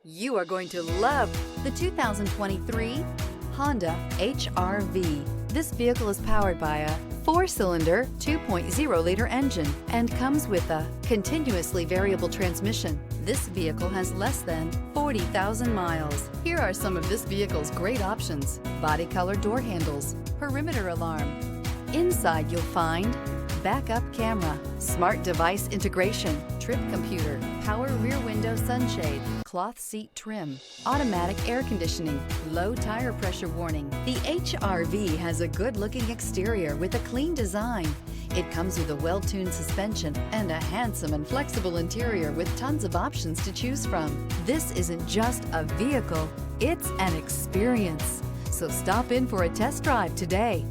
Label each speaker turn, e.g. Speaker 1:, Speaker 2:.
Speaker 1: You are going to love the 2023 Honda HR-V. This vehicle is powered by a 4-cylinder, 2.0-liter engine and comes with a continuously variable transmission. This vehicle has less than 40,000 miles. Here are some of this vehicle's great options: body color door handles, perimeter alarm. Inside you'll find backup camera, smart device integration, trip computer, power rear window sunshade, cloth seat trim, automatic air conditioning, low tire pressure warning. The HR-V has a good-looking exterior with a clean design. It comes with a well-tuned suspension and a handsome and flexible interior with tons of options to choose from. This isn't just a vehicle, it's an experience. So stop in for a test drive today.